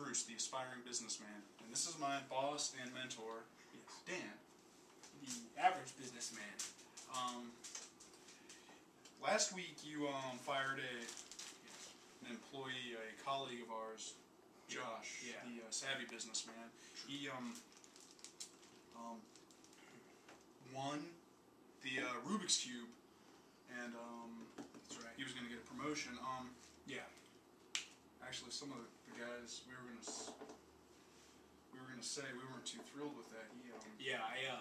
Bruce, the aspiring businessman, and this is my boss and mentor, Yes. Dan, the average businessman. Last week you fired an employee, a colleague of ours, Josh, Yeah. the savvy businessman. He won the Rubik's Cube, and That's right. he was going to get a promotion. Yeah. Actually, some of the guys we were gonna say we weren't too thrilled with that. Yeah, I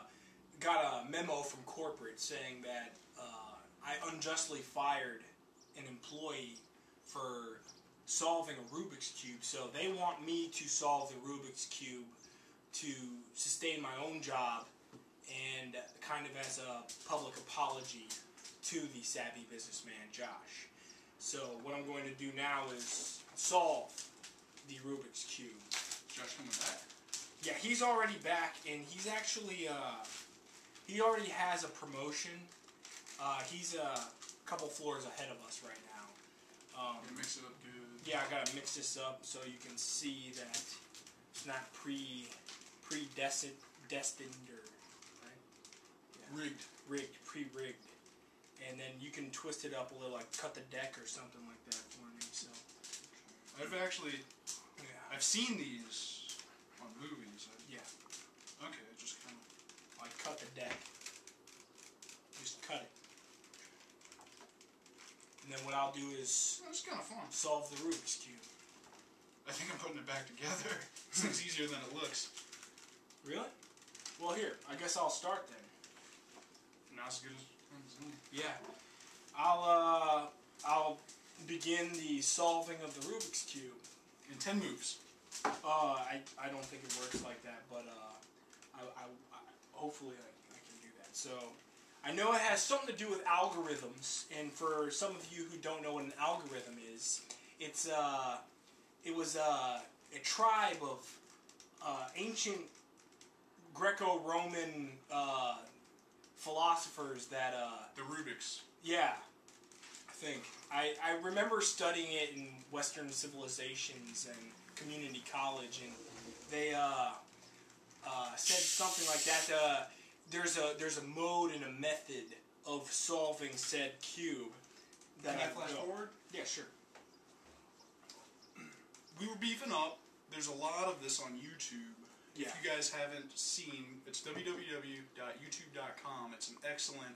got a memo from corporate saying that I unjustly fired an employee for solving a Rubik's Cube, so they want me to solve the Rubik's Cube to sustain my own job and kind of as a public apology to the savvy businessman Josh. So what I'm going to do now is solve the Rubik's Cube. Josh coming back? Yeah, he's already back, and he's actually, he already has a promotion. He's a couple floors ahead of us right now. Gonna mix it up good. Yeah, I gotta mix this up so you can see that it's not predestined or right? Yeah. Rigged, pre-rigged. And then you can twist it up a little, like cut the deck or something like that for me. So I've seen these on movies. Yeah. Okay, just kind of like cut the deck. Just cut it. And then what I'll do is it's kind of fun. Solve the Rubik's Cube. I think I'm putting it back together. This thing's easier than it looks. Really? Well, here, I guess I'll start then. Not as good as any. Yeah. I'll begin the solving of the Rubik's Cube in 10 moves. I don't think it works like that, but hopefully I can do that. So I know it has something to do with algorithms, and for some of you who don't know what an algorithm is, it was a tribe of ancient Greco-Roman philosophers that the Rubiks. Yeah, I think I remember studying it in Western civilizations and community college, and they said something like that. There's a mode and a method of solving said cube. Can I flash forward? Yeah, sure. We were beefing up. There's a lot of this on YouTube. Yeah. If you guys haven't seen, it's www.youtube.com. It's an excellent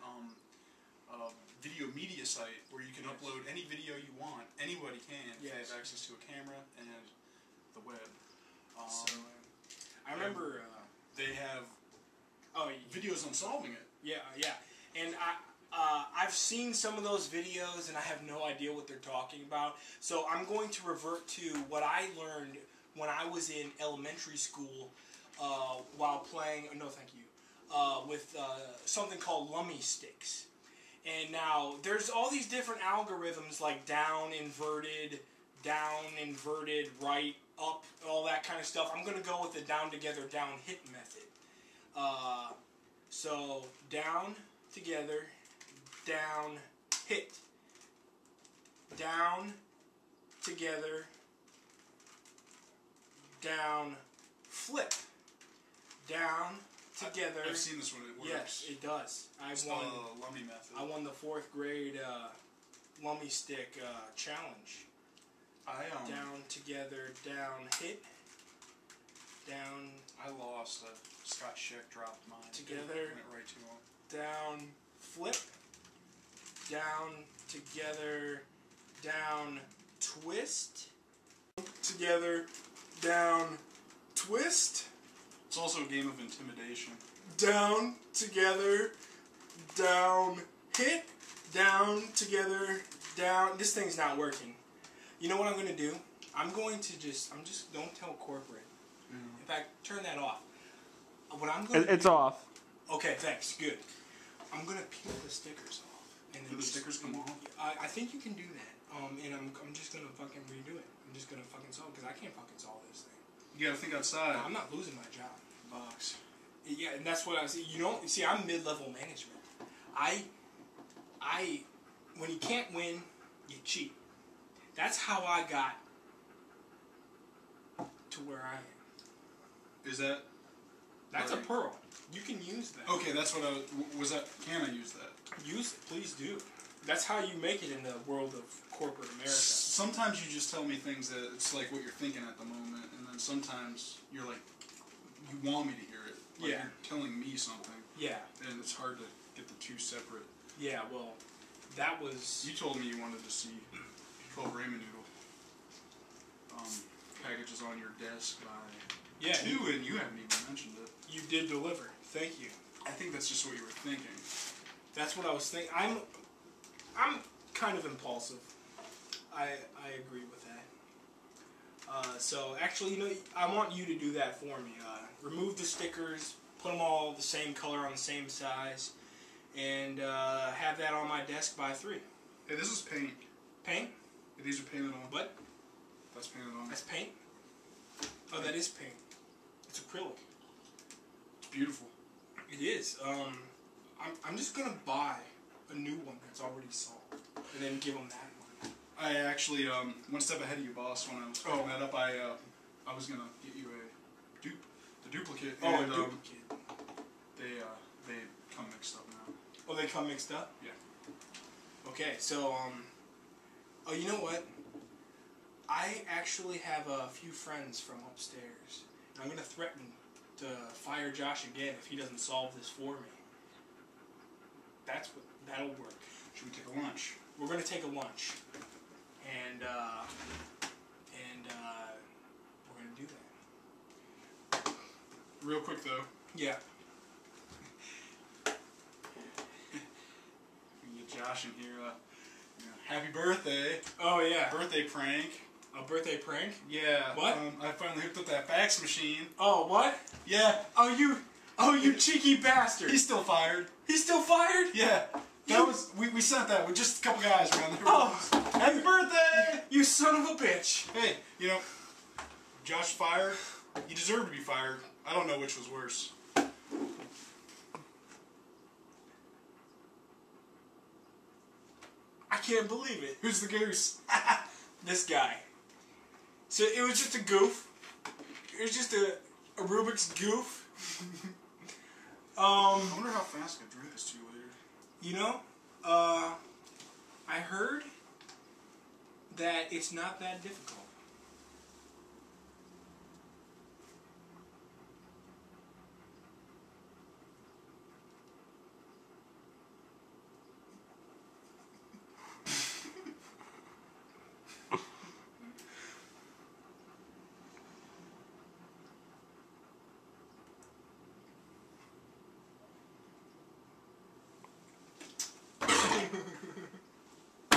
video media site where you can upload any video you want. Anybody can if they have access to a camera and the web. I remember they have videos on solving it. Yeah, yeah. And I've seen some of those videos and I have no idea what they're talking about. So I'm going to revert to what I learned when I was in elementary school while playing, no thank you, with something called lummy sticks. And now there's all these different algorithms like down, inverted, right, up, all that kind of stuff. I'm going to go with the down together, down hit method. So down together, down hit, down together, down flip, down together. I've seen this one. It works. Yes, it does. It's the lummy method. I won the 4th grade lummy stick challenge. Down together, down hit, down. I lost. Scott Schick dropped mine. Together. Went right to him. Down flip, down together, down twist, together, down twist. It's also a game of intimidation. Down together, down hit, down together, down. This thing's not working. You know what I'm going to do? I'm just don't tell corporate. In fact, turn that off. What I'm going to It's off. Okay, thanks. Good. I'm going to peel the stickers off. And do the stickers come off? I think you can do that. And I'm just going to fucking redo it. I'm just going to fucking solve it because I can't fucking solve this thing. You got to think outside. I'm not losing my job. Box. Yeah, and that's what I see. You don't see. I'm mid-level management. When you can't win, you cheat. That's how I got to where Is that? That's a pearl. You can use that. Okay, that's what I was that. Can I use that? Use it, please do. That's how you make it in the world of corporate America. Sometimes you just tell me things that it's like what you're thinking at the moment, and then sometimes you're like, you want me to hear it. Like you're telling me something. Yeah. And it's hard to get the two separate. Yeah, well, that was... You told me you wanted to see 12 ramen noodle packages on your desk by 2, and you haven't even mentioned it. You did deliver. Thank you. I think that's just what you were thinking. That's what I was thinking. I'm kind of impulsive. I agree with that. So actually, I want you to do that for me. Remove the stickers, put them all the same color on the same size, and have that on my desk by 3. Hey, this is paint. Paint? Hey, these are painted on. What? That's painted on. That's paint? Oh, that is paint. It's acrylic. It's beautiful. It is. I'm just gonna buy a new one that's already solved, and then give them that one. I actually one step ahead of you, boss. When I was picking that up, I was gonna get you the duplicate. Oh, and, a duplicate. They come mixed up now. Oh, they come mixed up? Yeah. Okay, so oh, you know what? I actually have a few friends from upstairs. I'm gonna threaten to fire Josh again if he doesn't solve this for me. That'll work. Should we take a lunch? We're gonna take a lunch, and we're gonna do that. Real quick though. Yeah. We get Josh in here. Happy birthday! Oh yeah. Birthday prank. A birthday prank? Yeah. What? I finally hooked up that fax machine. Oh, what? Yeah. Oh, you cheeky bastard. He's still fired. He's still fired? Yeah. That was we sent that with just a couple guys around there. Oh, happy birthday! You son of a bitch. Hey, Josh fired. He deserved to be fired. I don't know which was worse. I can't believe it. Who's the goose? This guy. So it was just a goof. It was just a Rubik's goof. I wonder how fast I could drink this to you later. I heard that it's not that difficult.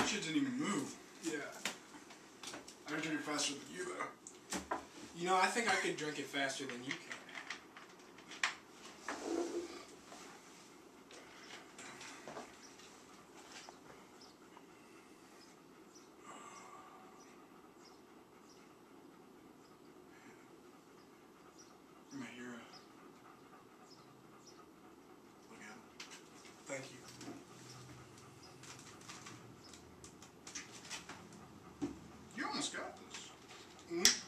Shit didn't even move. Yeah. I can drink it faster than you, though. I think I could drink it faster than you can. You're my hero. Look at him. Thank you. You almost got this. Mm-hmm.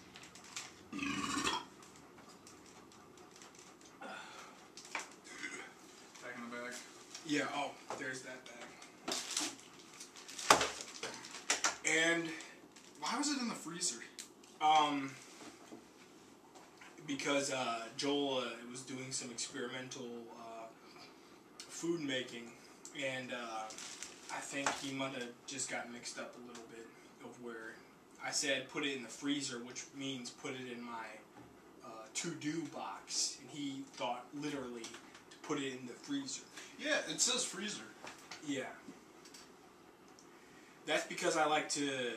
Back in the bag. Yeah, oh, there's that bag. And why was it in the freezer? Because Joel was doing some experimental food making, and I think he might have just got mixed up a little bit of where I said put it in the freezer, which means put it in my to-do box, and he thought literally to put it in the freezer. Yeah, it says freezer. Yeah. That's because I like to...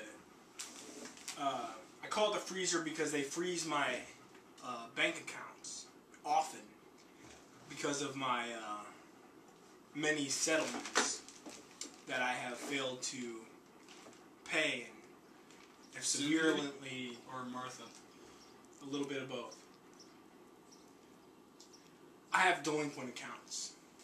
I call it the freezer because they freeze my bank accounts often because of my many settlements that I have failed to pay and have severely... Or Martha? A little bit of both. I have delinquent accounts.